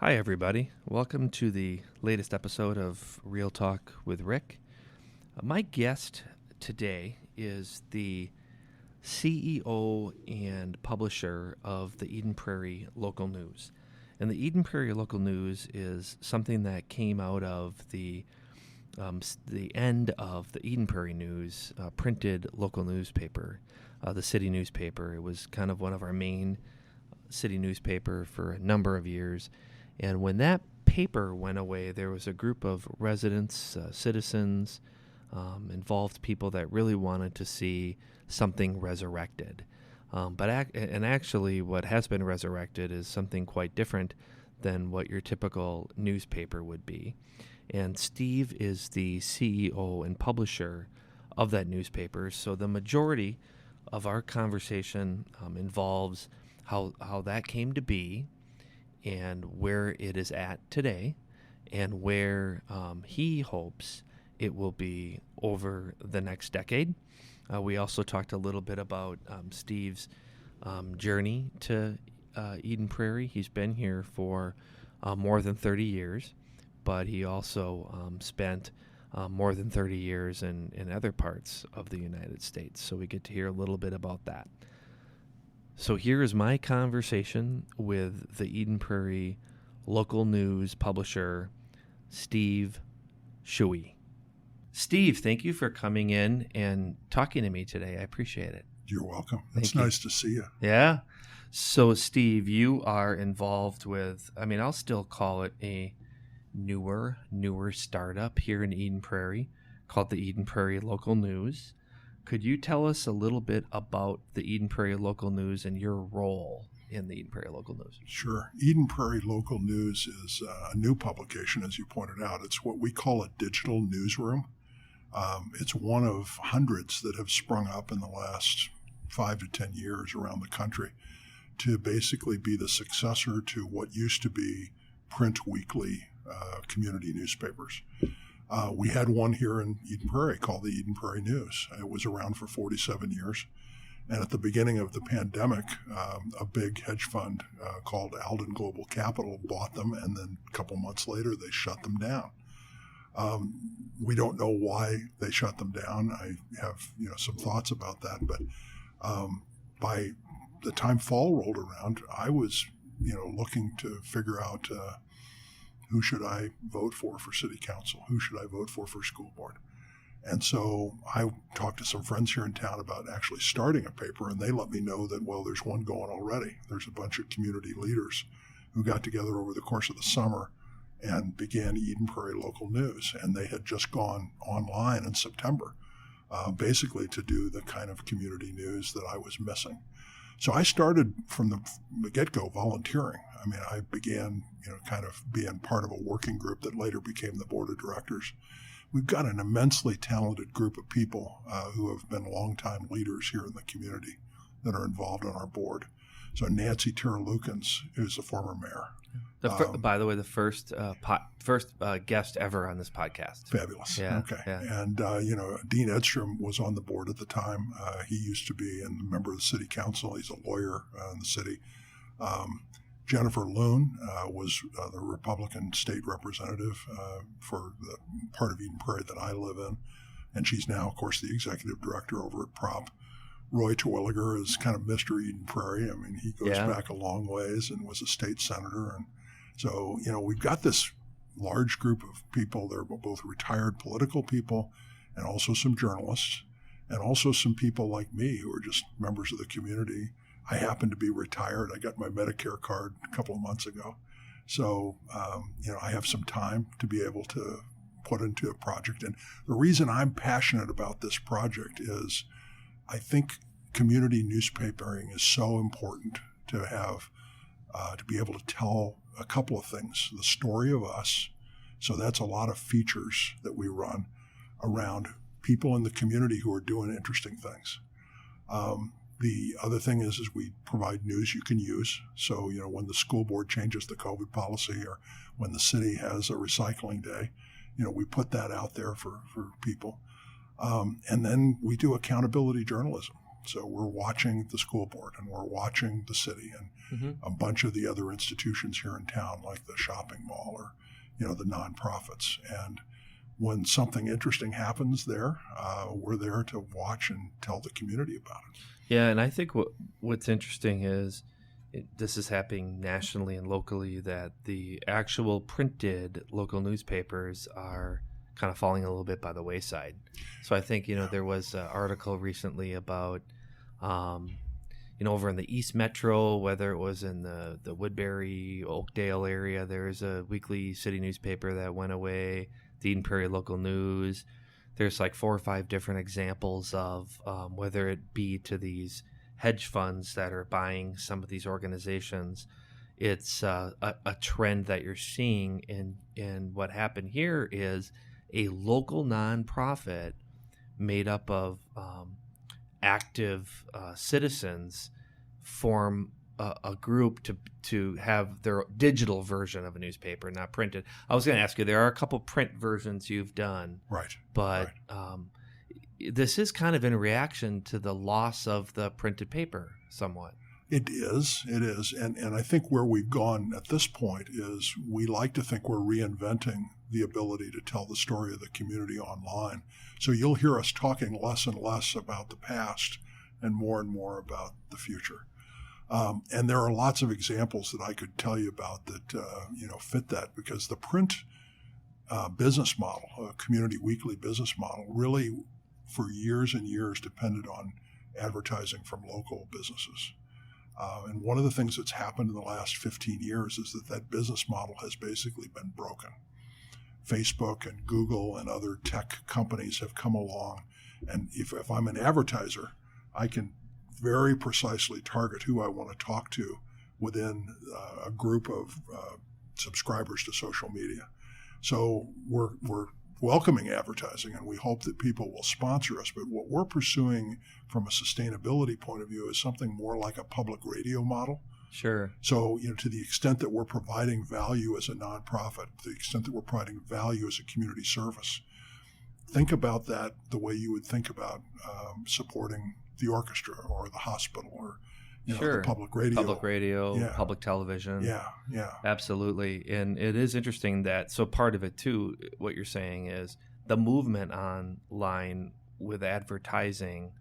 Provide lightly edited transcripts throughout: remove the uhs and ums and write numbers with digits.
Hi, everybody. Welcome to the latest episode of Real Talk with Rick. My guest today is the CEO and publisher of the Eden Prairie Local News. And the Eden Prairie Local News is something that came out of the end of the Eden Prairie News printed local newspaper, the city newspaper. It was kind of one of our main city newspaper for a number of years. And when that paper went away, there was a group of residents, citizens, involved people that really wanted to see something resurrected. Actually, what has been resurrected is something quite different than what your typical newspaper would be. And Steve is the CEO and publisher of that newspaper. So the majority of our conversation involves how that came to be, and where it is at today, and where he hopes it will be over the next decade. We also talked a little bit about Steve's journey to Eden Prairie. He's been here for more than 30 years, but he also spent more than 30 years in other parts of the United States. So we get to hear a little bit about that. So here is my conversation with the Eden Prairie Local News publisher, Steve Schewe. Steve, thank you for coming in and talking to me today. I appreciate it. You're welcome. It's nice to see you. Yeah. So, Steve, you are involved with, I'll still call it a newer startup here in Eden Prairie called the Eden Prairie Local News. Could you tell us a little bit about the Eden Prairie Local News and your role in the Eden Prairie Local News? Sure. Eden Prairie Local News is a new publication, as you pointed out. It's what we call a digital newsroom. It's one of hundreds that have sprung up in the last 5 to 10 years around the country to basically be the successor to what used to be print weekly community newspapers. We had one here in Eden Prairie called the Eden Prairie News. It was around for 47 years. And at the beginning of the pandemic, a big hedge fund called Alden Global Capital bought them, and then a couple months later, they shut them down. We don't know why they shut them down. I have some thoughts about that, but by the time fall rolled around, I was looking to figure out who should I vote for city council? Who should I vote for school board? And so I talked to some friends here in town about actually starting a paper, and they let me know that, well, there's one going already. There's a bunch of community leaders who got together over the course of the summer and began Eden Prairie Local News. And they had just gone online in September, basically to do the kind of community news that I was missing. So I started from the get-go volunteering. I began, kind of being part of a working group that later became the board of directors. We've got an immensely talented group of people who have been longtime leaders here in the community that are involved on our board. So Nancy Terralukens is a former mayor. By the way, the first guest ever on this podcast. Fabulous. Yeah, okay. Yeah. And, Dean Edstrom was on the board at the time. He used to be a member of the city council. He's a lawyer in the city. Jennifer Loon was the Republican state representative for the part of Eden Prairie that I live in. And she's now, of course, the executive director over at Prop. Roy Terwilliger is kind of Mr. Eden Prairie. He goes back a long ways and was a state senator. And so, we've got this large group of people. They're both retired political people and also some journalists and also some people like me who are just members of the community. I happen to be retired. I got my Medicare card a couple of months ago. So, I have some time to be able to put into a project. And the reason I'm passionate about this project is I think community newspapering is so important to have, to be able to tell a couple of things. The story of us. So that's a lot of features that we run around people in the community who are doing interesting things. The other thing is we provide news you can use. So, when the school board changes the COVID policy or when the city has a recycling day, we put that out there for people. And then we do accountability journalism. So we're watching the school board, and we're watching the city and a bunch of the other institutions here in town, like the shopping mall or, the nonprofits. And when something interesting happens there, we're there to watch and tell the community about it. Yeah, and I think what's interesting is this is happening nationally and locally, that the actual printed local newspapers are kind of falling a little bit by the wayside. So I think, there was an article recently about, over in the East Metro, whether it was in the Woodbury, Oakdale area, there's a weekly city newspaper that went away, the Eden Prairie Local News. There's like 4 or 5 different examples of whether it be to these hedge funds that are buying some of these organizations. It's a trend that you're seeing. And what happened here is a local nonprofit made up of active citizens form a group to have their digital version of a newspaper, not printed. I was going to ask you, there are a couple print versions you've done, right? But this is kind of in reaction to the loss of the printed paper, somewhat. It is, and I think where we've gone at this point is we like to think we're reinventing the ability to tell the story of the community online. So you'll hear us talking less and less about the past and more about the future. And there are lots of examples that I could tell you about that fit that, because the print business model, a community weekly business model, really for years and years depended on advertising from local businesses. And one of the things that's happened in the last 15 years is that business model has basically been broken. Facebook and Google and other tech companies have come along, and if I'm an advertiser, I can very precisely target who I want to talk to within a group of subscribers to social media. So we're welcoming advertising, and we hope that people will sponsor us. But what we're pursuing from a sustainability point of view is something more like a public radio model. Sure. So, to the extent that we're providing value as a nonprofit, to the extent that we're providing value as a community service, think about that the way you would think about supporting the orchestra or the hospital or sure. the public radio, yeah. Public television. Yeah. Absolutely. And it is interesting that, so part of it too, what you're saying is the movement online with advertising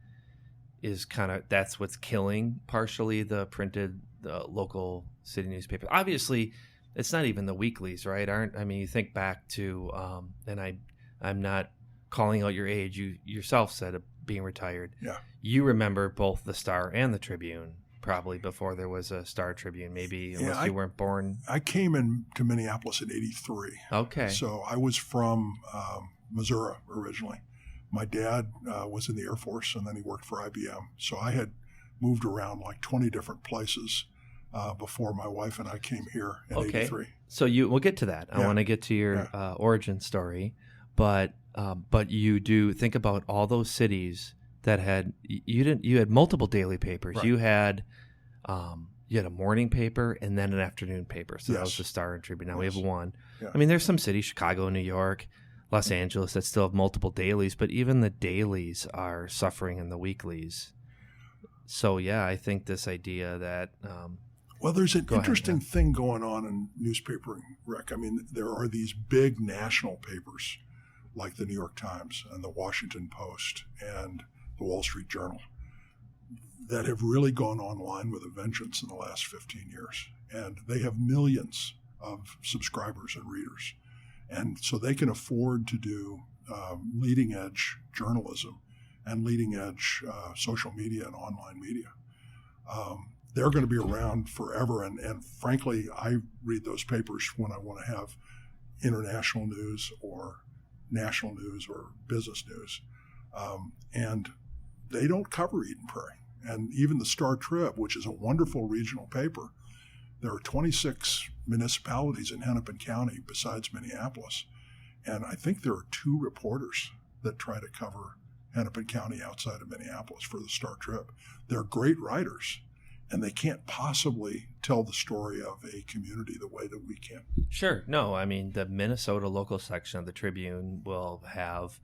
is that's what's killing partially the printed local city newspaper. Obviously, it's not even the weeklies, right? You think back to, and I'm not calling out your age. You yourself said being retired. Yeah. You remember both the Star and the Tribune, probably before there was a Star Tribune, maybe, unless you weren't born. I came into Minneapolis in '83. Okay. So I was from Missouri originally. My dad was in the Air Force, and then he worked for IBM. So I had moved around like 20 different places before my wife and I came here in '83. So we'll get to that. I want to get to your origin story, but you do think about all those cities that you had multiple daily papers. Right. You had a morning paper and then an afternoon paper. So that was the Star and Tribune. Now we have one. Yeah. There's some cities, Chicago, New York, Los Angeles, that still have multiple dailies, but even the dailies are suffering in the weeklies. So I think this idea that well, there's an interesting thing going on in newspapering, Rick. There are these big national papers like the New York Times and the Washington Post and the Wall Street Journal that have really gone online with a vengeance in the last 15 years. And they have millions of subscribers and readers. And so they can afford to do leading edge journalism and leading edge social media and online media. They're going to be around forever. And frankly, I read those papers when I want to have international news or national news or business news. And they don't cover Eden Prairie. And even the Star Trib, which is a wonderful regional paper, there are 26 municipalities in Hennepin County besides Minneapolis. And I think there are 2 reporters that try to cover Hennepin County outside of Minneapolis for the Star Trib. They're great writers, and they can't possibly tell the story of a community the way that we can. Sure. No, the Minnesota local section of the Tribune will have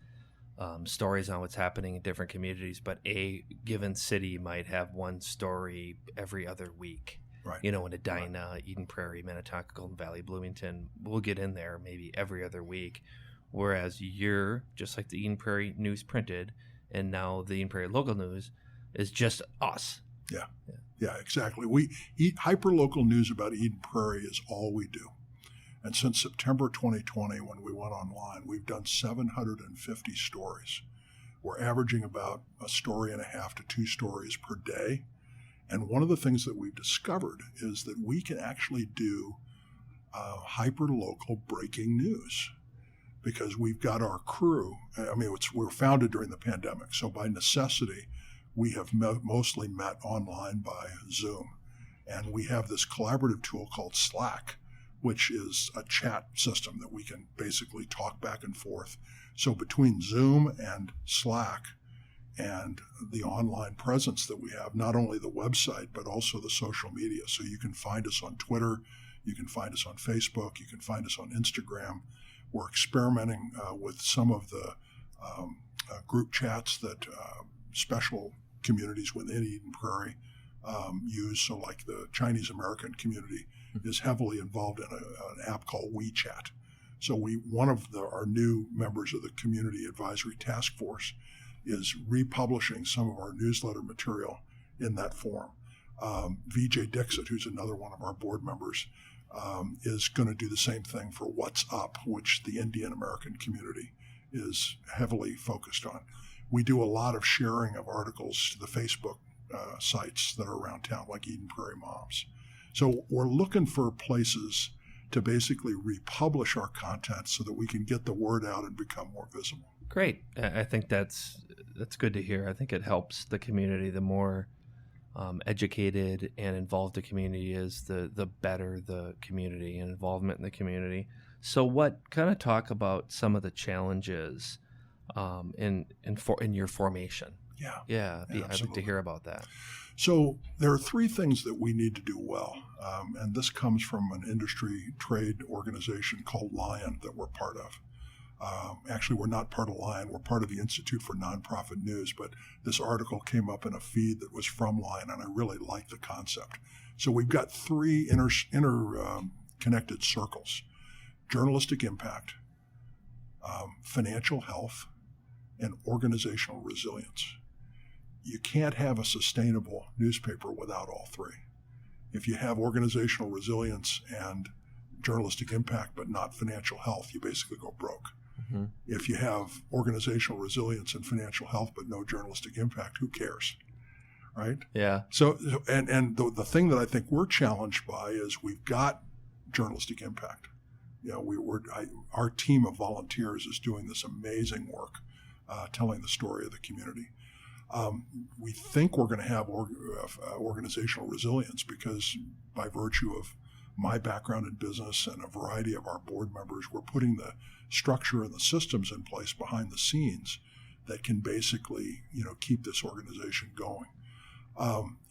stories on what's happening in different communities, but a given city might have one story every other week. Right. In Edina, Eden Prairie, Minnetonka, Golden Valley, Bloomington, we'll get in there maybe every other week. Whereas you're just like the Eden Prairie News printed, and now the Eden Prairie local news is just us. Yeah, exactly. We hyper-local news about Eden Prairie is all we do. And since September 2020, when we went online, we've done 750 stories. We're averaging about a story and a half to 2 stories per day. And one of the things that we've discovered is that we can actually do hyper-local breaking news because we've got our crew. I mean, we were founded during the pandemic, so by necessity, we have mostly met online by Zoom. And we have this collaborative tool called Slack, which is a chat system that we can basically talk back and forth. So between Zoom and Slack and the online presence that we have, not only the website, but also the social media. So you can find us on Twitter, you can find us on Facebook, you can find us on Instagram. We're experimenting with some of the group chats that special communities within Eden Prairie use. So like the Chinese American community is heavily involved in an app called WeChat. So one of our new members of the Community Advisory Task Force is republishing some of our newsletter material in that form. VJ Dixit, who's another one of our board members, is going to do the same thing for What's Up, which the Indian American community is heavily focused on. We do a lot of sharing of articles to the Facebook sites that are around town, like Eden Prairie Moms. So we're looking for places to basically republish our content so that we can get the word out and become more visible. Great. I think that's good to hear. I think it helps the community. The more educated and involved the community is, the better the community and involvement in the community. So what kind of talk about some of the challenges in your formation? Yeah, I'd like to hear about that. So there are 3 things that we need to do well, and this comes from an industry trade organization called Lion that we're part of. Actually, we're not part of Lion. We're part of the Institute for Nonprofit News, but this article came up in a feed that was from Lion, and I really like the concept. So we've got 3 interconnected circles: journalistic impact, financial health, and organizational resilience. You can't have a sustainable newspaper without all 3. If you have organizational resilience and journalistic impact but not financial health, you basically go broke. Mm-hmm. If you have organizational resilience and financial health but no journalistic impact, who cares? Right? Yeah. So and the thing that I think we're challenged by is we've got journalistic impact. Our team of volunteers is doing this amazing work, telling the story of the community. We think we're going to have organizational resilience because by virtue of my background in business and a variety of our board members, we're putting the structure and the systems in place behind the scenes that can basically, keep this organization going.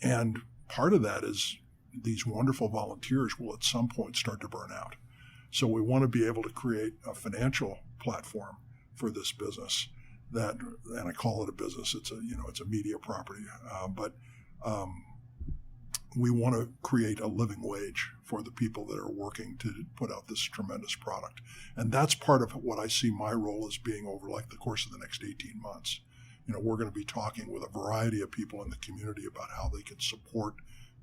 And part of that is these wonderful volunteers will at some point start to burn out. So we want to be able to create a financial platform for this business and I call it a business. It's a media property, but we want to create a living wage for the people that are working to put out this tremendous product. And that's part of what I see my role as being over like the course of the next 18 months. We're going to be talking with a variety of people in the community about how they can support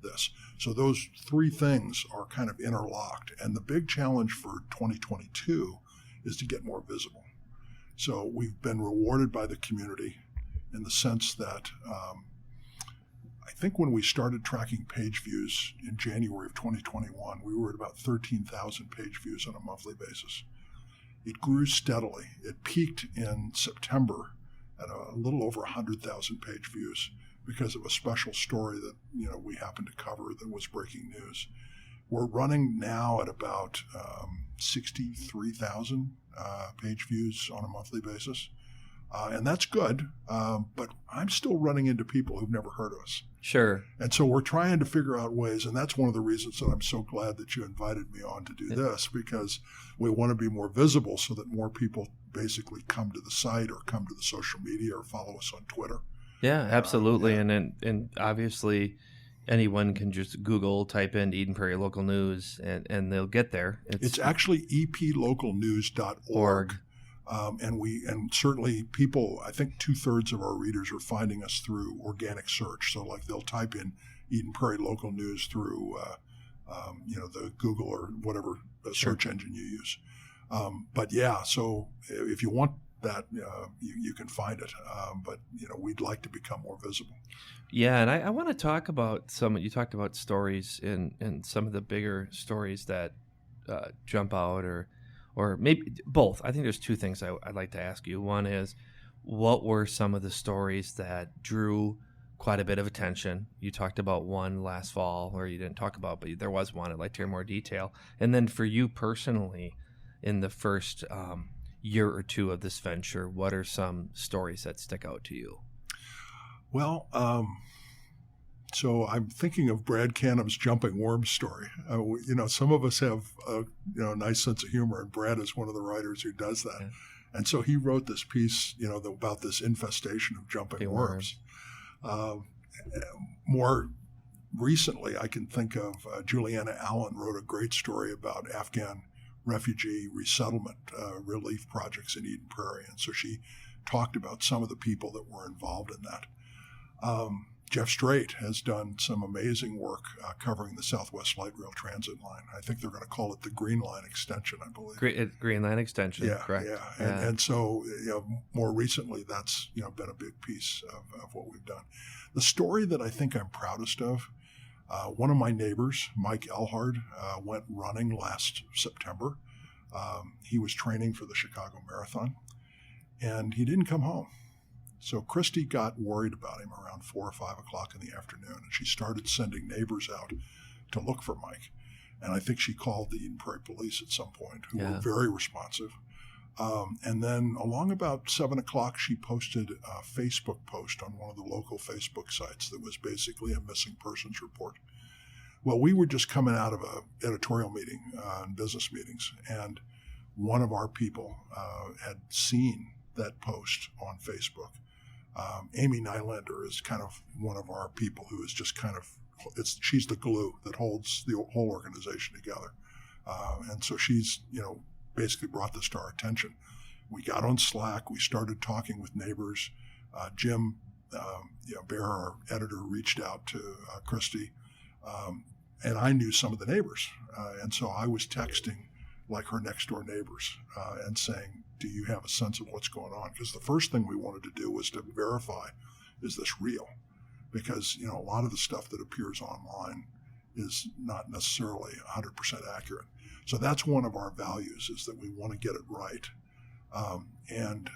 this. So those 3 things are kind of interlocked. And the big challenge for 2022 is to get more visible. So we've been rewarded by the community in the sense that I think when we started tracking page views in January of 2021, we were at about 13,000 page views on a monthly basis. It grew steadily. It peaked in September at a little over 100,000 page views because of a special story that we happened to cover that was breaking news. We're running now at about 63,000 page views on a monthly basis. And that's good, but I'm still running into people who've never heard of us. Sure. And so we're trying to figure out ways, and that's one of the reasons that I'm so glad that you invited me on to do this, because we want to be more visible so that more people basically come to the site or come to the social media or follow us on Twitter. Yeah, absolutely. And obviously anyone can just Google, type in Eden Prairie Local News, and they'll get there. It's actually eplocalnews.org. And certainly people, I think 2/3 of our readers are finding us through organic search. So like they'll type in Eden Prairie Local News through, the Google or whatever search engine you use. But yeah, so if you want that, you can find it. But we'd like to become more visible. Yeah, and I want to talk about you talked about stories and some of the bigger stories that jump out, or maybe both. I think there's two things I'd like to ask you. One is, what were some of the stories that drew quite a bit of attention? You talked about one last fall, or you didn't talk about, but there was one. I'd like to hear more detail. And then for you personally, in the first year or two of this venture, what are some stories that stick out to you? Well, so I'm thinking of Brad Canham's Jumping Worms story. Some of us have a nice sense of humor, and Brad is one of the writers who does that. Yeah. And so he wrote this piece, about this infestation of jumping worms. More recently, I can think of Juliana Allen wrote a great story about Afghan refugee resettlement relief projects in Eden Prairie. And so she talked about some of the people that were involved in that. Jeff Strait has done some amazing work covering the Southwest Light Rail Transit line. I think they're going to call it the Green Line Extension, I believe. Green Line Extension, yeah, correct. Yeah. And so more recently, that's been a big piece of what we've done. The story that I think I'm proudest of, one of my neighbors, Mike Elhard, went running last September. He was training for the Chicago Marathon, and he didn't come home. So Christy got worried about him around 4 or 5 o'clock in the afternoon, and she started sending neighbors out to look for Mike. And I think she called the Eden Prairie Police at some point, who were very responsive. And then along about 7 o'clock, she posted a Facebook post on one of the local Facebook sites that was basically a missing persons report. Well, we were just coming out of an editorial meeting and business meetings, and one of our people had seen that post on Facebook. Amy Nylander is kind of one of our people who is just she's the glue that holds the whole organization together. And so she's, basically brought this to our attention. We got on Slack. We started talking with neighbors. Jim Bear, our editor, reached out to Christy. And I knew some of the neighbors. And so I was texting like her next door neighbors and saying, do you have a sense of what's going on? Because the first thing we wanted to do was to verify, is this real? Because, a lot of the stuff that appears online is not necessarily 100% accurate. So that's one of our values, is that we want to get it right. And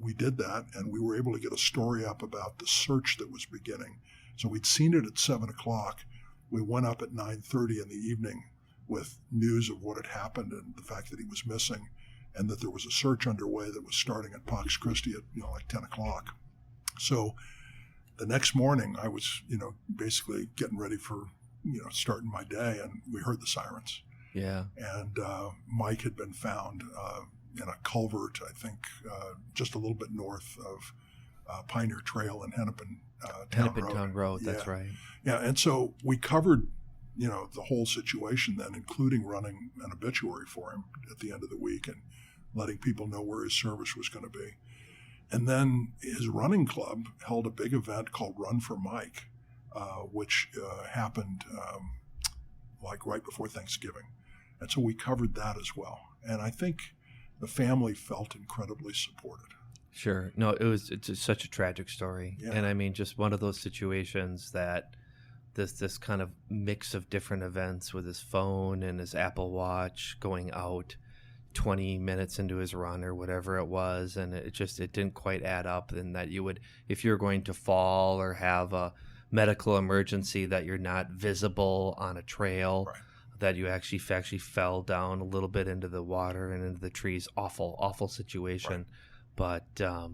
we did that, and we were able to get a story up about the search that was beginning. So we'd seen it at 7 o'clock. We went up at 9:30 in the evening with news of what had happened and the fact that he was missing, and that there was a search underway that was starting at Pax Christi at like 10 o'clock. So the next morning I was basically getting ready for starting my day, and we heard the sirens. Yeah. And Mike had been found in a culvert, I think, just a little bit north of Pioneer Trail and Hennepin Town Road. Yeah. That's right. Yeah, and so we covered the whole situation then, including running an obituary for him at the end of the week and letting people know where his service was going to be. And then his running club held a big event called Run for Mike, which happened like right before Thanksgiving. And so we covered that as well. And I think the family felt incredibly supported. Sure. No, it's such a tragic story. Yeah. And I mean, just one of those situations that this kind of mix of different events with his phone and his Apple Watch going out 20 minutes into his run or whatever it was, and it didn't quite add up. And that you would, if you're going to fall or have a medical emergency, that you're not visible on a trail, right, that you actually fell down a little bit into the water and into the trees. Awful situation. Right. But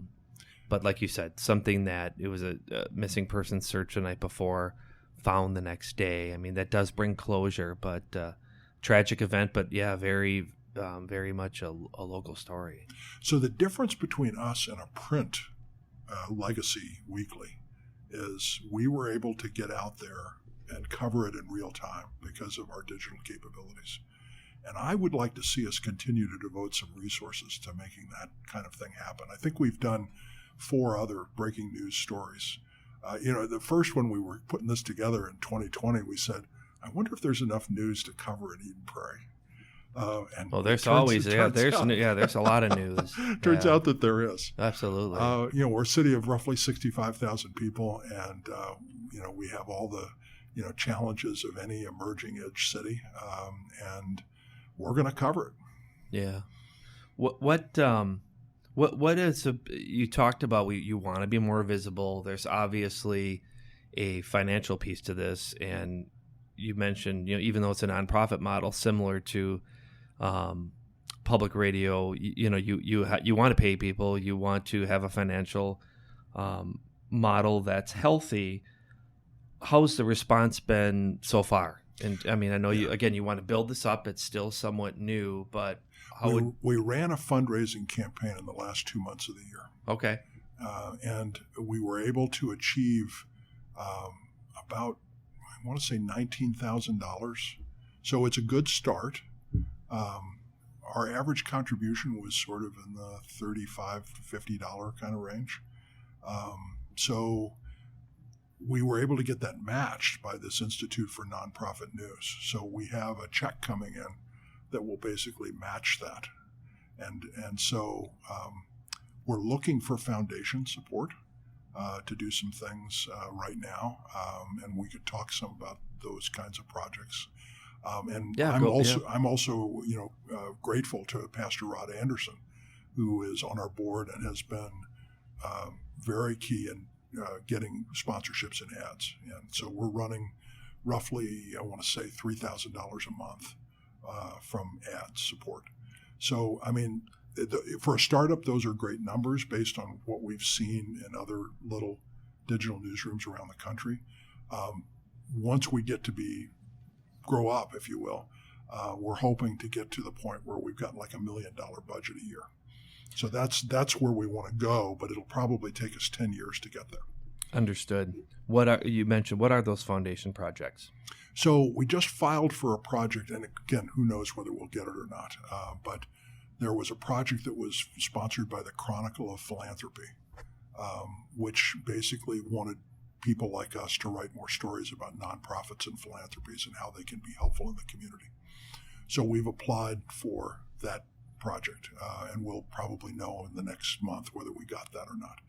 But like you said, something that it was a missing person search the night before, found the next day. I mean, that does bring closure, but tragic event, but yeah, very, very much a local story. So the difference between us and a print legacy weekly is we were able to get out there and cover it in real time because of our digital capabilities. And I would like to see us continue to devote some resources to making that kind of thing happen. I think we've done 4 other breaking news stories. The first one we were putting this together in 2020, we said, I wonder if there's enough news to cover in Eden Prairie. And well, there's always there's a lot of news. Turns out that there is. Absolutely. We're a city of roughly 65,000 people, and we have all the challenges of any emerging edge city, and we're going to cover it. Yeah. What is you talked about? You want to be more visible. There's obviously a financial piece to this, and you mentioned even though it's a nonprofit model similar to public radio, you want to pay people, you want to have a financial model that's healthy. How's the response been so far? And I mean, I know you want to build this up. It's still somewhat new, but we ran a fundraising campaign in the last 2 months of the year. Okay. And we were able to achieve about, I want to say $19,000. So it's a good start. Our average contribution was sort of in the $35 to $50 kind of range. So we were able to get that matched by this Institute for Nonprofit News. So we have a check coming in that will basically match that. And so we're looking for foundation support to do some things right now. And we could talk some about those kinds of projects. I'm also grateful to Pastor Rod Anderson, who is on our board and has been very key in getting sponsorships and ads. And so we're running roughly, I want to say, $3,000 a month from ad support. So, I mean, for a startup, those are great numbers based on what we've seen in other little digital newsrooms around the country. Once we get to grow up, if you will, we're hoping to get to the point where we've got like $1 million budget a year. So that's where we want to go, but it'll probably take us 10 years to get there. Understood. You mentioned, what are those foundation projects? So we just filed for a project, and again, who knows whether we'll get it or not, but there was a project that was sponsored by the Chronicle of Philanthropy, which basically wanted people like us to write more stories about nonprofits and philanthropies and how they can be helpful in the community. So we've applied for that project, and we'll probably know in the next month whether we got that or not.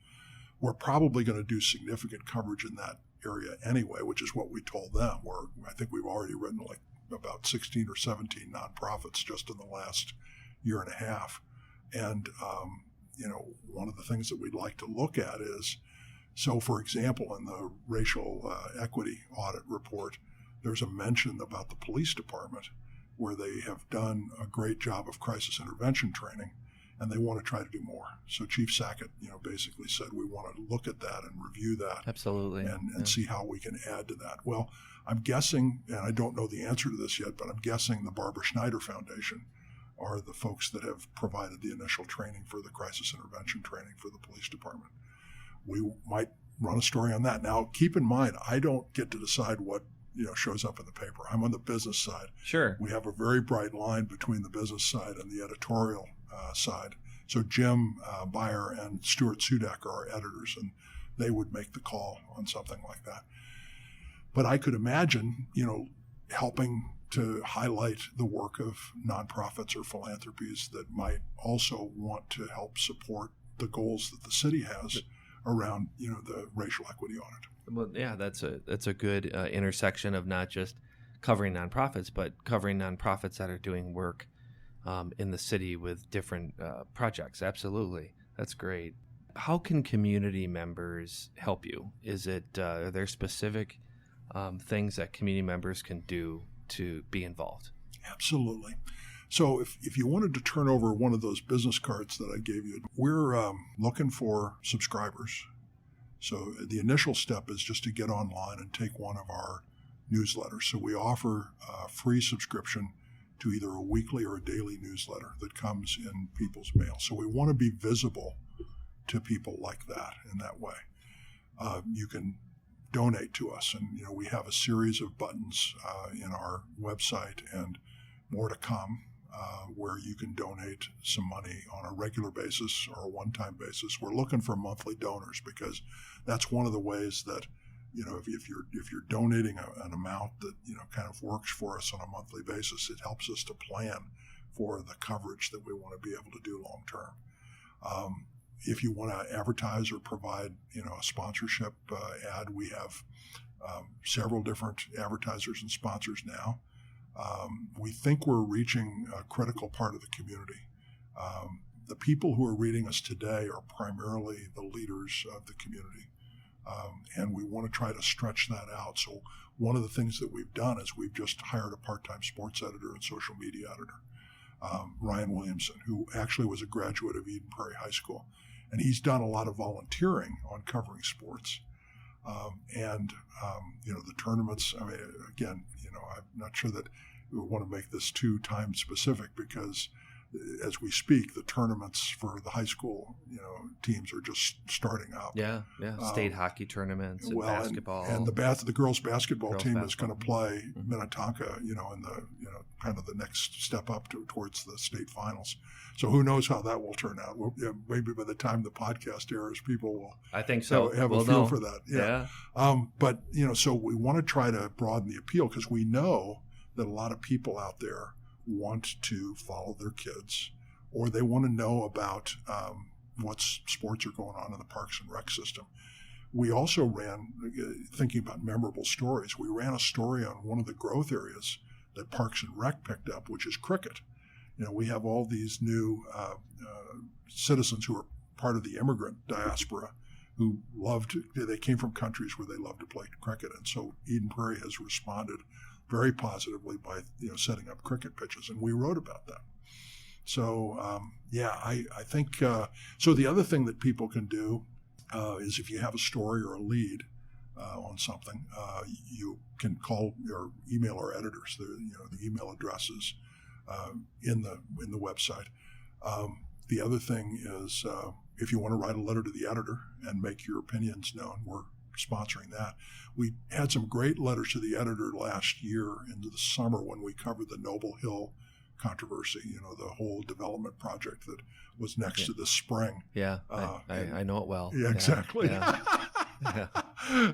We're probably going to do significant coverage in that area anyway, which is what we told them. I think we've already written like about 16 or 17 nonprofits just in the last year and a half. And, one of the things that we'd like to look at is, so for example, in the racial equity audit report, there's a mention about the police department where they have done a great job of crisis intervention training, and they want to try to do more. So Chief Sackett, basically said we want to look at that and review that. Absolutely. And see how we can add to that. Well, I'm guessing, and I don't know the answer to this yet, but I'm guessing the Barbara Schneider Foundation are the folks that have provided the initial training for the crisis intervention training for the police department. We might run a story on that. Now, keep in mind, I don't get to decide what shows up in the paper. I'm on the business side. Sure. We have a very bright line between the business side and the editorial side. So Jim Beyer and Stuart Sudak are our editors, and they would make the call on something like that. But I could imagine, helping to highlight the work of nonprofits or philanthropies that might also want to help support the goals that the city has around, the racial equity audit. Well, yeah, that's a good intersection of not just covering nonprofits, but covering nonprofits that are doing work in the city with different projects. Absolutely. That's great. How can community members help you? Are there specific things that community members can do to be involved? Absolutely. So if you wanted to turn over one of those business cards that I gave you, we're looking for subscribers. So the initial step is just to get online and take one of our newsletters. So we offer a free subscription to either a weekly or a daily newsletter that comes in people's mail. So we want to be visible to people like that in that way. You can donate to us, and we have a series of buttons in our website and more to come where you can donate some money on a regular basis or a one-time basis. We're looking for monthly donors because that's one of the ways that if you're donating an amount that kind of works for us on a monthly basis, it helps us to plan for the coverage that we want to be able to do long term. If you want to advertise or provide a sponsorship ad, we have several different advertisers and sponsors now. We think we're reaching a critical part of the community. The people who are reading us today are primarily the leaders of the community. And we want to try to stretch that out. So one of the things that we've done is we've just hired a part-time sports editor and social media editor, Ryan Williamson, who actually was a graduate of Eden Prairie High School. And he's done a lot of volunteering on covering sports. The tournaments, I mean, again, I'm not sure that we want to make this too time specific because as we speak, the tournaments for the high school, teams are just starting up. Yeah. State hockey tournaments and basketball. And the girls' basketball team is going to play Minnetonka, in the kind of the next step up towards the state finals. So who knows how that will turn out? Maybe by the time the podcast airs, people will. I think so. Have a feel for that. Yeah. But so we want to try to broaden the appeal because we know that a lot of people out there want to follow their kids, or they want to know about what sports are going on in the Parks and Rec system. We also ran, thinking about memorable stories, we ran a story on one of the growth areas that Parks and Rec picked up, which is cricket. We have all these new citizens who are part of the immigrant diaspora who they came from countries where they love to play cricket. And so Eden Prairie has responded very positively by setting up cricket pitches, and we wrote about that. So I think so. The other thing that people can do is if you have a story or a lead on something, you can call or email our editors. The email addresses in the website. The other thing is if you want to write a letter to the editor and make your opinions known, we're sponsoring that. We had some great letters to the editor last year into the summer when we covered the Noble Hill controversy, the whole development project that was next to the spring. Yeah, I know it well. Yeah, exactly. Yeah.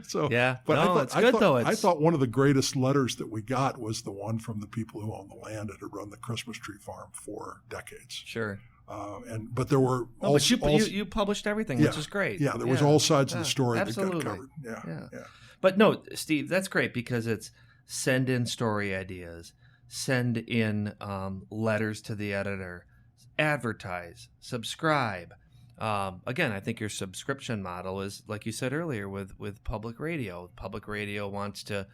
So, yeah, but no, it's good though. I thought one of the greatest letters that we got was the one from the people who own the land and had run the Christmas tree farm for decades. Sure. But there were you published everything, which is great. Yeah, there was all sides of the story absolutely. that got covered. Yeah. But no, Steve, that's great because it's send in story ideas, send in letters to the editor, advertise, subscribe. Again, I think your subscription model is, like you said earlier, with public radio. Public radio wants to,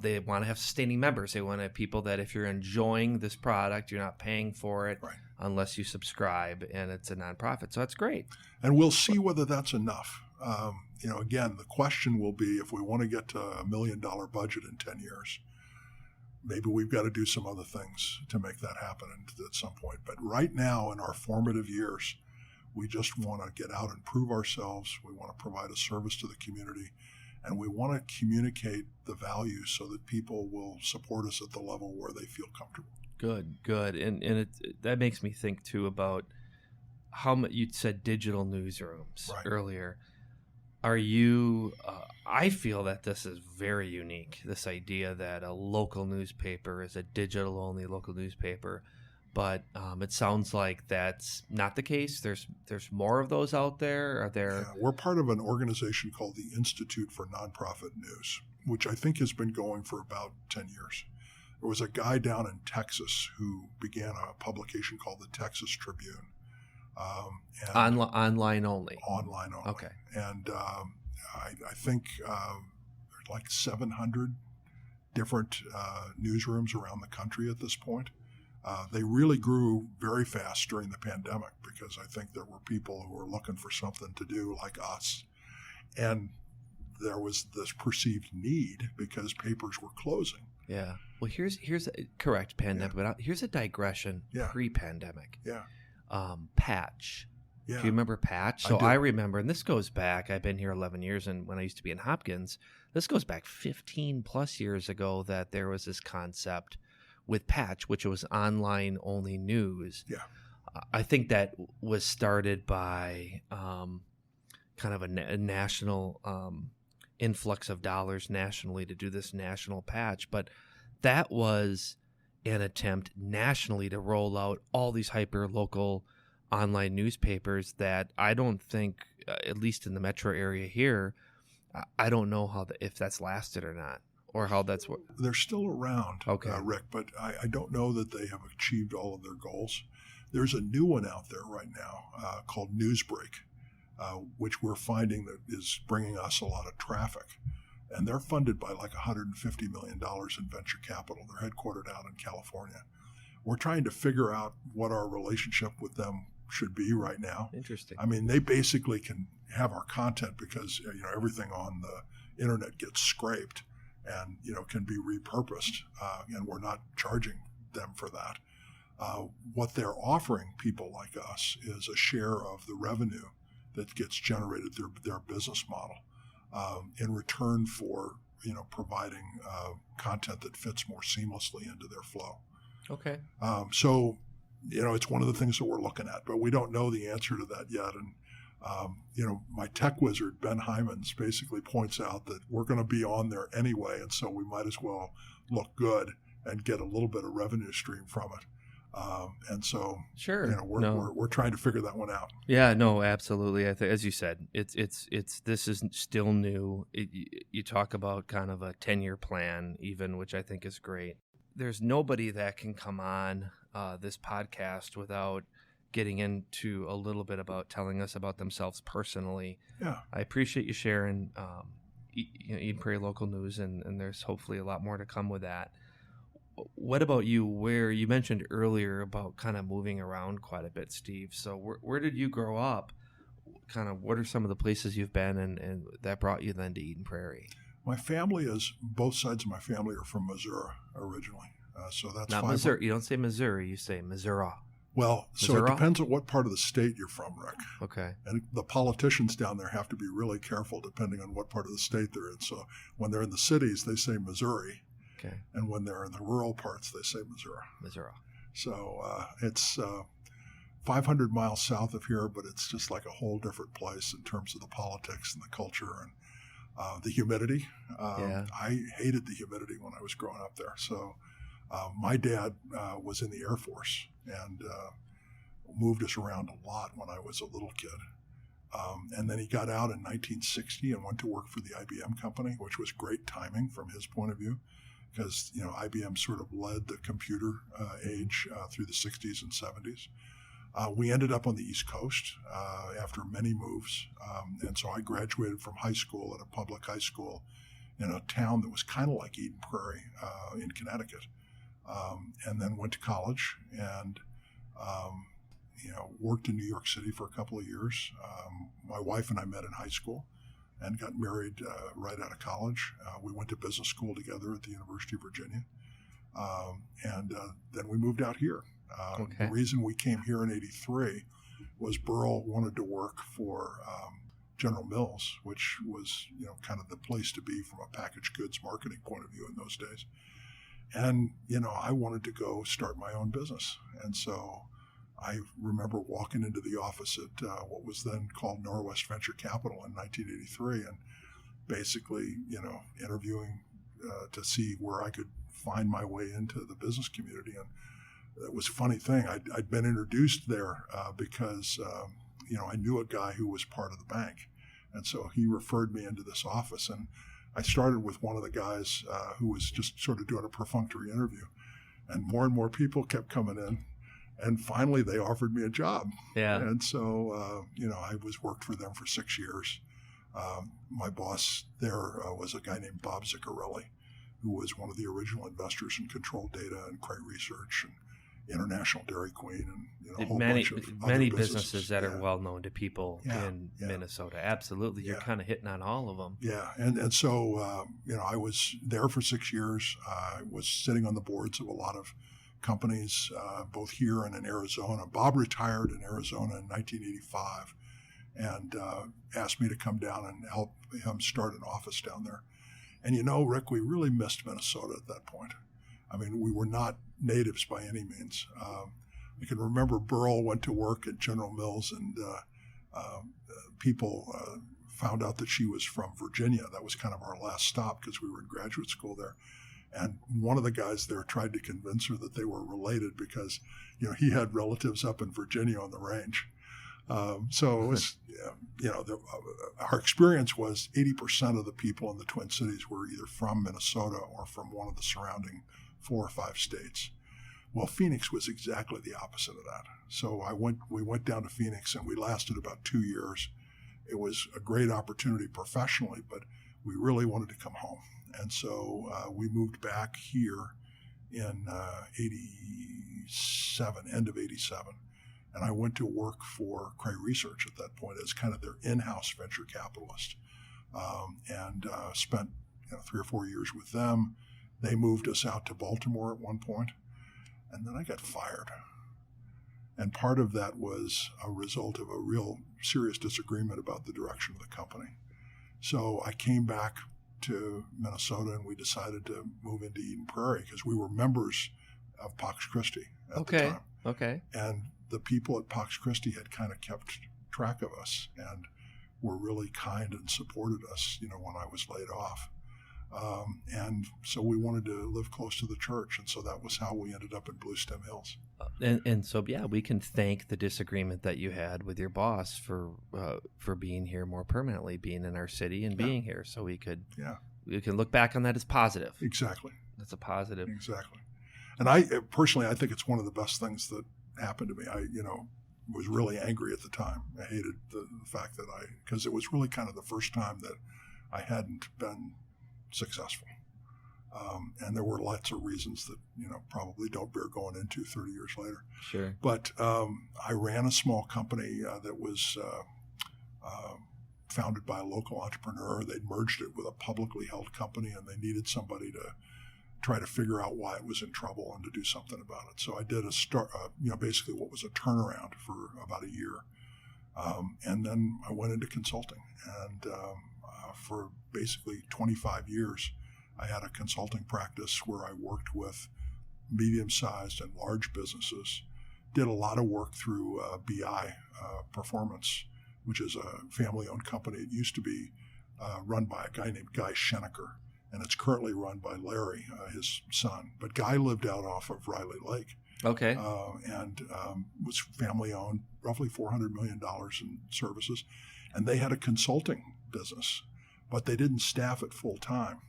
they want to have sustaining members. They want to have people that if you're enjoying this product, you're not paying for it unless you subscribe, and it's a nonprofit. So that's great. And we'll see whether that's enough. Again, the question will be if we want to get to $1 million budget in 10 years, maybe we've got to do some other things to make that happen at some point. But right now, in our formative years, we just want to get out and prove ourselves. We want to provide a service to the community, and we want to communicate the values so that people will support us at the level where they feel comfortable. Good. And that makes me think, too, about how much you said digital newsrooms earlier. Are you I feel that this is very unique, this idea that a local newspaper is a digital-only local newspaper. But it sounds like that's not the case. There's more of those out there. Are there? Yeah, we're part of an organization called the Institute for Nonprofit News, which I think has been going for about 10 years. There was a guy down in Texas who began a publication called the Texas Tribune. Online only. Online only. Okay. And I think there's like 700 different newsrooms around the country at this point. They really grew very fast during the pandemic because I think there were people who were looking for something to do like us. And there was this perceived need because papers were closing. Yeah. Well, here's a, correct pandemic, but here's a digression pre-pandemic. Yeah. Patch. Yeah. Do you remember Patch? So I remember, and this goes back, I've been here 11 years, and when I used to be in Hopkins, this goes back 15 plus years ago that there was this concept with Patch, which was online only news. Yeah. I think that was started by kind of a national influx of dollars nationally to do this national patch. But that was an attempt nationally to roll out all these hyper-local online newspapers that I don't think, at least in the metro area here, I don't know if that's lasted or not, or how that's what they're still around, okay. Rick, but I don't know that they have achieved all of their goals. There's a new one out there right now called Newsbreak, which we're finding that is bringing us a lot of traffic. And they're funded by like $150 million in venture capital. They're headquartered out in California. We're trying to figure out what our relationship with them should be right now. Interesting. I mean, they basically can have our content because everything on the internet gets scraped and can be repurposed, and we're not charging them for that. What they're offering people like us is a share of the revenue that gets generated through their business model in return for providing content that fits more seamlessly into their flow. Okay. So it's one of the things that we're looking at, but we don't know the answer to that yet. And my tech wizard, Ben Hymans, basically points out that we're going to be on there anyway, and so we might as well look good and get a little bit of revenue stream from it. And so, sure, we're trying to figure that one out. Yeah, no, absolutely. I think, as you said, it's this is still new. You talk about kind of a 10-year plan, even, which I think is great. There's nobody that can come on this podcast without getting into a little bit about telling us about themselves personally. Yeah, I appreciate you sharing Eden Prairie local news, and there's hopefully a lot more to come with that. What about you? Where you mentioned earlier about kind of moving around quite a bit, Steve. So where did you grow up? Kind of what are some of the places you've been and that brought you then to Eden Prairie? My family both sides of my family are from Missouri originally. So that's not Missouri. You don't say Missouri, you say Missouri. Well, so it depends on what part of the state you're from, Rick. Okay. And the politicians down there have to be really careful depending on what part of the state they're in. So when they're in the cities, they say Missouri. Okay. And when they're in the rural parts, they say Missouri. Missouri. So it's 500 miles south of here, but it's just like a whole different place in terms of the politics and the culture and the humidity. I hated the humidity when I was growing up there. So my dad was in the Air Force and moved us around a lot when I was a little kid. And then he got out in 1960 and went to work for the IBM company, which was great timing from his point of view. Because IBM sort of led the computer age through the 60s and 70s. We ended up on the East Coast after many moves, and so I graduated from high school at a public high school in a town that was kind of like Eden Prairie in Connecticut, and then went to college and worked in New York City for a couple of years. My wife and I met in high school and got married right out of college. We went to business school together at the University of Virginia. And then we moved out here. Okay. The reason we came here in '83 was Burl wanted to work for General Mills, which was kind of the place to be from a packaged goods marketing point of view in those days. And, I wanted to go start my own business. And so I remember walking into the office at what was then called Norwest Venture Capital in 1983 and basically, interviewing to see where I could find my way into the business community. And it was a funny thing. I'd been introduced there because, I knew a guy who was part of the bank. And so he referred me into this office. And I started with one of the guys who was just sort of doing a perfunctory interview. And more people kept coming in. And finally, they offered me a job. Yeah. And so, I worked for them for 6 years. My boss there was a guy named Bob Ziccarelli, who was one of the original investors in Control Data and Prairie Research. And International Dairy Queen, and a whole many bunch of many other businesses that are well known to people in Yeah. Minnesota. Absolutely, you're kind of hitting on all of them. Yeah, and so I was there for 6 years. I was sitting on the boards of a lot of companies, both here and in Arizona. Bob retired in Arizona in 1985, and asked me to come down and help him start an office down there. And Rick, we really missed Minnesota at that point. I mean, we were not natives by any means. I can remember Burl went to work at General Mills, and people found out that she was from Virginia. That was kind of our last stop because we were in graduate school there. And one of the guys there tried to convince her that they were related because, he had relatives up in Virginia on the range. So it was, our experience was 80% of the people in the Twin Cities were either from Minnesota or from one of the surrounding 4 or 5 states. Well, Phoenix was exactly the opposite of that. So we went down to Phoenix, and we lasted about 2 years. It was a great opportunity professionally, but we really wanted to come home. And so we moved back here in 87, end of 87. And I went to work for Prairie Research at that point as kind of their in-house venture capitalist, and spent 3 or 4 years with them. They moved us out to Baltimore at one point, and then I got fired. And part of that was a result of a real serious disagreement about the direction of the company. So I came back to Minnesota, and we decided to move into Eden Prairie because we were members of Pax Christi at the time. Okay. And the people at Pax Christi had kind of kept track of us and were really kind and supported us, when I was laid off. And so we wanted to live close to the church, and so that was how we ended up in Blue Stem Hills. And so, yeah, we can thank the disagreement that you had with your boss for being here more permanently, being in our city and being here, so we can look back on that as positive. Exactly. That's a positive. Exactly. And I personally, I think it's one of the best things that happened to me. I, was really angry at the time. I hated the fact that because it was really kind of the first time that I hadn't been successful. And there were lots of reasons that, probably don't bear going into 30 years later. Sure. But I ran a small company that was founded by a local entrepreneur. They'd merged it with a publicly held company, and they needed somebody to try to figure out why it was in trouble and to do something about it. So I did basically what was a turnaround for about a year. And then I went into consulting. And for basically 25 years, I had a consulting practice where I worked with medium-sized and large businesses, did a lot of work through BI Performance, which is a family-owned company. It used to be run by a guy named Guy Schenecker, and it's currently run by Larry, his son. But Guy lived out off of Riley Lake. Okay. And was family-owned, roughly $400 million in services. And they had a consulting business, but they didn't staff it full-time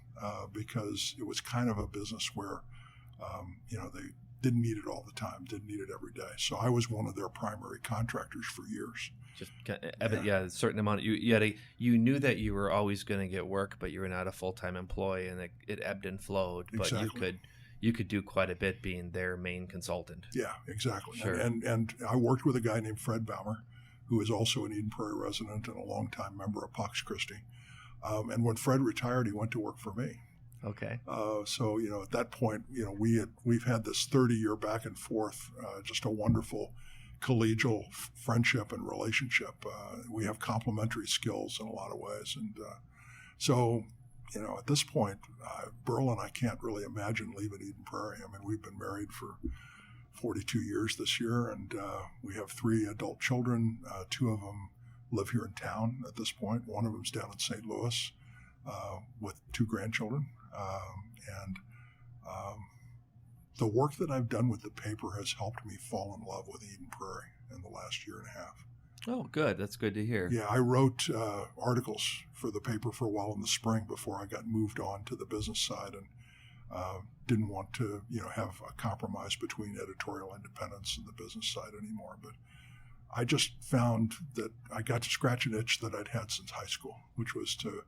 because it was kind of a business where, they didn't need it all the time, didn't need it every day. So I was one of their primary contractors for years. Just a certain amount. You knew that you were always going to get work, but you were not a full-time employee, and it ebbed and flowed. But Exactly. you could do quite a bit being their main consultant. Yeah, exactly. Sure. And I worked with a guy named Fred Baumer, who is also an Eden Prairie resident and a longtime member of Pax Christi. And when Fred retired, he went to work for me. Okay. So at that point, we've had this 30-year back and forth, just a wonderful collegial friendship and relationship. We have complementary skills in a lot of ways, and so at this point, Burl and I can't really imagine leaving Eden Prairie. I mean, we've been married for 42 years this year, and we have 3 adult children. 2 of them live here in town at this point. One of them's down in St. Louis with 2 grandchildren. And the work that I've done with the paper has helped me fall in love with Eden Prairie in the last year and a half. Oh, good. That's good to hear. Yeah, I wrote articles for the paper for a while in the spring before I got moved on to the business side, and didn't want to, have a compromise between editorial independence and the business side anymore. But I just found that I got to scratch an itch that I'd had since high school, which was to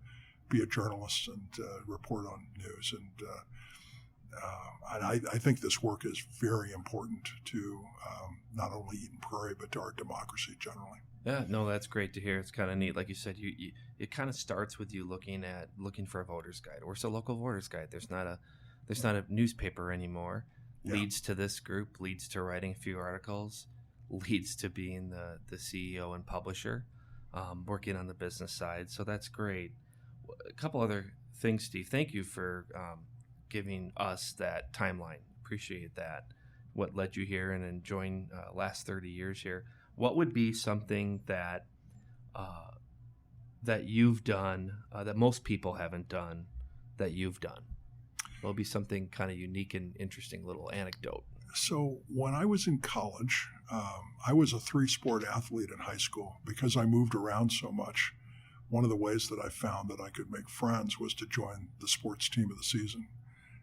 be a journalist and report on news. And And I think this work is very important to not only Eden Prairie, but to our democracy generally. Yeah, no, that's great to hear. It's kind of neat. Like you said, you it kind of starts with you looking for a voter's guide, or it's a local voter's guide. There's not a newspaper anymore. Yeah. Leads to this group, leads to writing a few articles, leads to being the CEO and publisher, working on the business side. So that's great. A couple other things, Steve. Thank you for giving us that timeline. Appreciate that. What led you here and enjoying last 30 years here. What would be something that that you've done that most people haven't done that you've done? What would be something kind of unique and interesting little anecdote? So when I was in college, I was a 3-sport athlete in high school. Because I moved around so much, one of the ways that I found that I could make friends was to join the sports team of the season.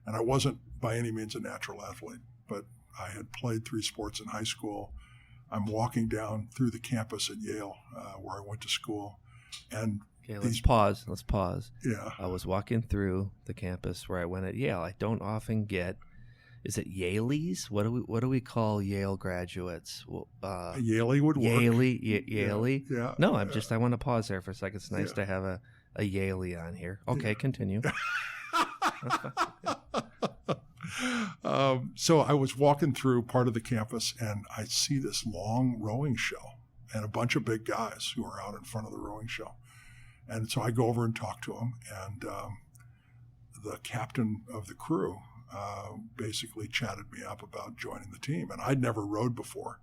And I wasn't by any means a natural athlete, but I had played 3 sports in high school. I'm walking down through the campus at Yale, where I went to school. And okay, let's pause. Yeah. I was walking through the campus where I went at Yale. I don't often get. Is it Yaleys? What do we call Yale graduates? Yaley would work. Yaley. Yeah. No, I want to pause there for a second. It's nice to have a Yaley on here. Okay, continue. So I was walking through part of the campus, and I see this long rowing show and a bunch of big guys who are out in front of the rowing show. And so I go over and talk to them, and the captain of the crew basically chatted me up about joining the team. And I'd never rowed before.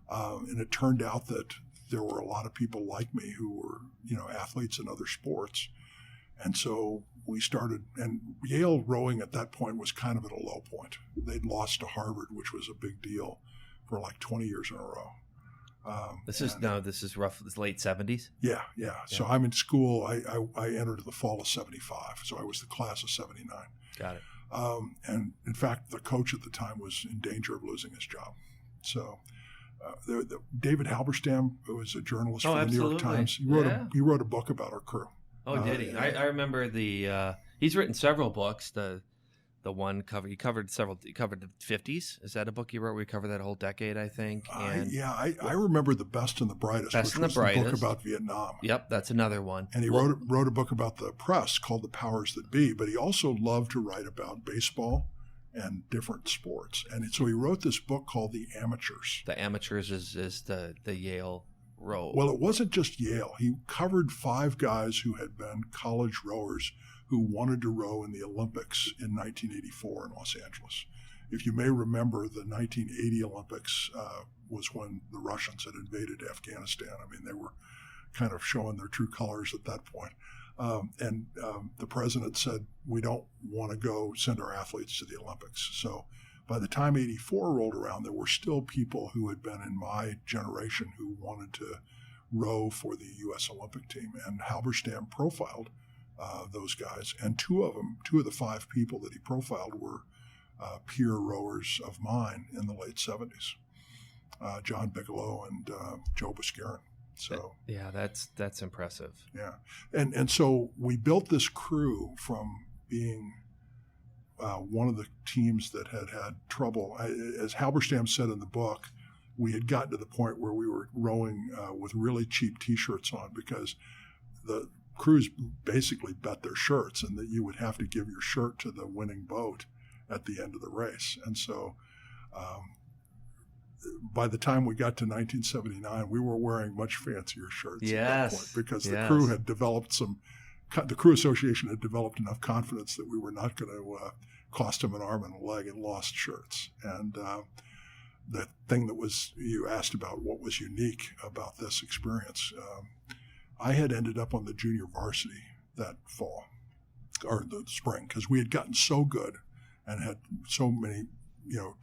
And it turned out that there were a lot of people like me who were, athletes in other sports. And so we started, and Yale rowing at that point was kind of at a low point. They'd lost to Harvard, which was a big deal for like 20 years in a row. This is roughly the late 70s? Yeah. So I'm in school. I entered in the fall of 75. So I was the class of 79. Got it. And in fact, the coach at the time was in danger of losing his job. So David Halberstam, who was a journalist for the New York Times, he wrote a book about our crew. Oh, did he? I remember he's written several books. The one he covered the 50s. Is that a book he wrote? We covered that whole decade, I think. I remember The Best and the Brightest, which was the book about Vietnam. Yep, that's another one. And he wrote a book about the press called The Powers That Be, but he also loved to write about baseball and different sports. And so he wrote this book called The Amateurs. The Amateurs is the Yale row. Well, it wasn't just Yale. He covered 5 guys who had been college rowers who wanted to row in the Olympics in 1984 in Los Angeles. If you may remember, the 1980 Olympics was when the Russians had invaded Afghanistan. I mean, they were kind of showing their true colors at that point. And the president said, we don't want to go send our athletes to the Olympics. So by the time 84 rolled around, there were still people who had been in my generation who wanted to row for the U.S. Olympic team. And Halberstam profiled those guys. And two of the 5 people that he profiled were peer rowers of mine in the late 70s, John Bigelow and Joe Buscarin. So yeah, that's impressive. Yeah, and so we built this crew from being one of the teams that had trouble. As Halberstam said in the book, we had gotten to the point where we were rowing with really cheap T-shirts on because the crews basically bet their shirts, and that you would have to give your shirt to the winning boat at the end of the race. And so by the time we got to 1979, we were wearing much fancier shirts at that point because the crew had developed the Crew Association had developed enough confidence that we were not going to cost them an arm and a leg in lost shirts. And the thing you asked about what was unique about this experience, I had ended up on the junior varsity that fall, or the spring, because we had gotten so good and had so many,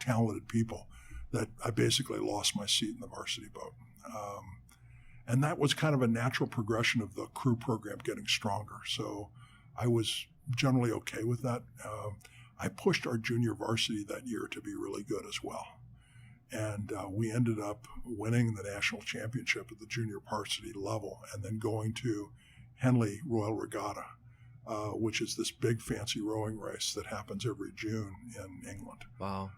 talented people that I basically lost my seat in the varsity boat. And that was kind of a natural progression of the crew program getting stronger. So I was generally okay with that. I pushed our junior varsity that year to be really good as well. And we ended up winning the national championship at the junior varsity level and then going to Henley Royal Regatta which is this big fancy rowing race that happens every June in England. Wow.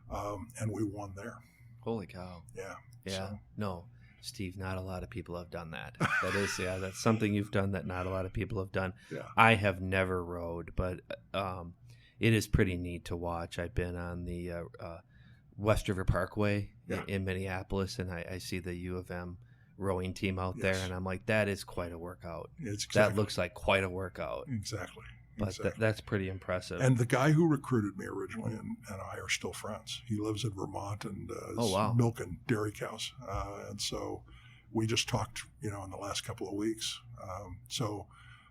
And we won there. Holy cow. Yeah. Yeah. So. No, Steve, not a lot of people have done that. That is, yeah, that's something you've done that not a lot of people have done. Yeah. I have never rowed, but it is pretty neat to watch. I've been on the West River Parkway in Minneapolis, and I see the U of M rowing team out there, and I'm like, that is quite a workout. That looks like quite a workout. Exactly. But that's pretty impressive. And the guy who recruited me originally and I are still friends. He lives in Vermont and is milking dairy cows. And so we just talked, in the last couple of weeks. So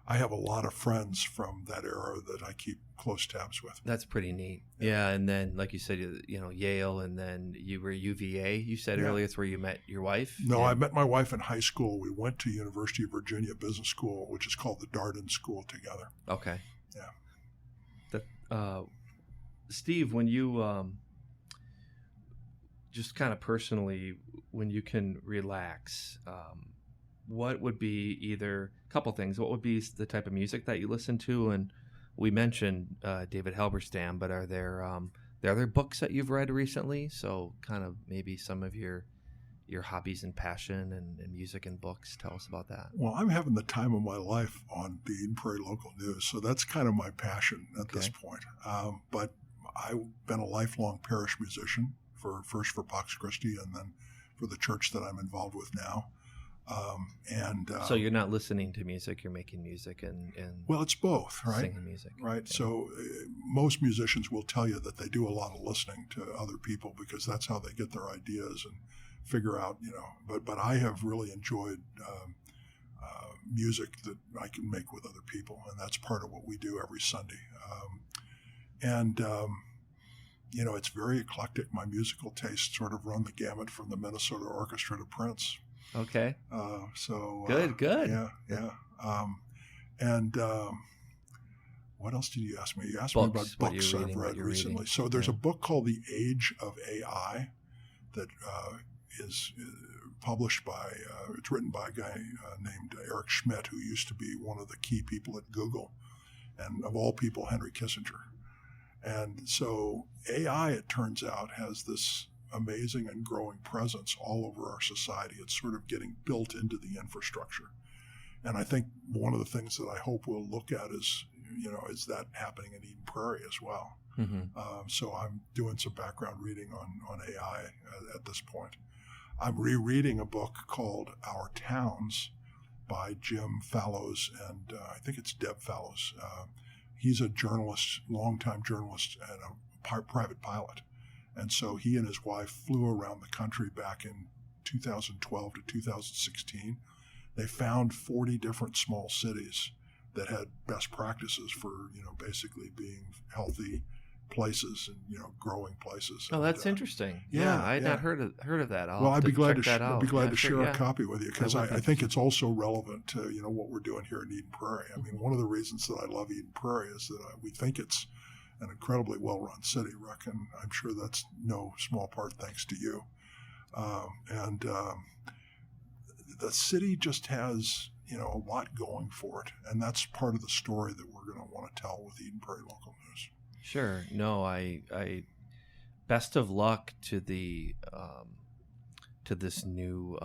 I have a lot of friends from that era that I keep close tabs with. That's pretty neat. Yeah, and then, like you said, Yale, and then you were UVA. You said earlier it's where you met your wife? No, I met my wife in high school. We went to University of Virginia Business School, which is called the Darden School, together. Okay. Yeah. Steve, when you just kind of personally, when you can relax, what would be either a couple things? What would be the type of music that you listen to? And we mentioned David Halberstam, but are there other books that you've read recently? So kind of maybe some of your hobbies and passion and music and books. Tell us about that. Well, I'm having the time of my life on the Eden Prairie local news, so that's kind of my passion at this point. But I've been a lifelong parish musician, first for Pax Christi and then for the church that I'm involved with now. So you're not listening to music, you're making music and well, it's both, right? Singing music. Right. Yeah. So most musicians will tell you that they do a lot of listening to other people because that's how they get their ideas and figure out, but I have really enjoyed music that I can make with other people, and that's part of what we do every Sunday. It's very eclectic. My musical tastes sort of run the gamut from the Minnesota Orchestra to Prince. Okay. Good. Yeah. What else did you ask me? You asked me about books I've read recently. So there's a book called The Age of AI that is published by, it's written by a guy named Eric Schmidt, who used to be one of the key people at Google, and of all people, Henry Kissinger. And so AI, it turns out, has this amazing and growing presence all over our society. It's sort of getting built into the infrastructure. And I think one of the things that I hope we'll look at is that happening in Eden Prairie as well. Mm-hmm. So I'm doing some background reading on AI at this point. I'm rereading a book called Our Towns by Jim Fallows and I think it's Deb Fallows. He's a journalist, longtime journalist and a private pilot. And so he and his wife flew around the country back in 2012 to 2016. They found 40 different small cities that had best practices for, basically being healthy places and, growing places. Oh, that's interesting. Yeah, I had not heard of that. I'd be glad to share a copy with you because I think it's also relevant to, what we're doing here in Eden Prairie. I mean, one of the reasons that I love Eden Prairie is that we think it's an incredibly well-run city, Rick, and I'm sure that's no small part thanks to you. The city just has, a lot going for it, and that's part of the story that we're going to want to tell with Eden Prairie Local News. Sure. No, I best of luck to the to this new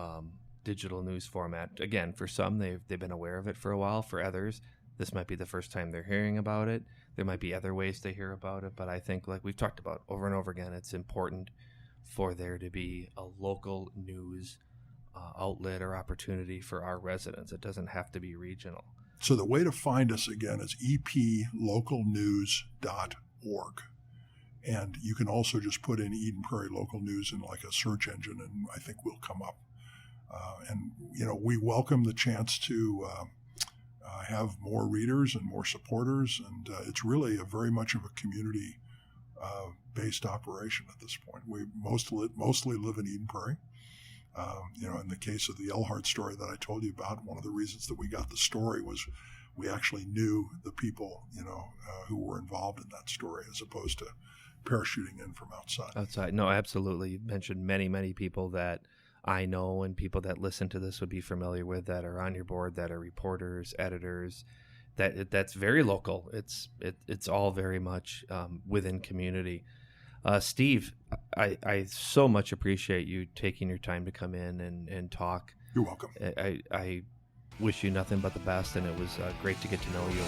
digital news format. Again, for some, they've been aware of it for a while. For others, this might be the first time they're hearing about it. There might be other ways to hear about it, but I think, like we've talked about over and over again, it's important for there to be a local news outlet or opportunity for our residents. It doesn't have to be regional. So the way to find us again is eplocalnews.org. And you can also just put in Eden Prairie Local News in like a search engine, and I think we'll come up. We welcome the chance to have more readers and more supporters, and it's really very much of a community-based operation at this point. We mostly live in Eden Prairie. In the case of the Elhart story that I told you about, one of the reasons that we got the story was we actually knew the people, who were involved in that story as opposed to parachuting in from outside. No, absolutely. You mentioned many, many people that I know and people that listen to this would be familiar with that are on your board, that are reporters, editors, that's very local. It's all very much within community. Steve, I so much appreciate you taking your time to come in and talk. You're welcome. I wish you nothing but the best, and it was great to get to know you.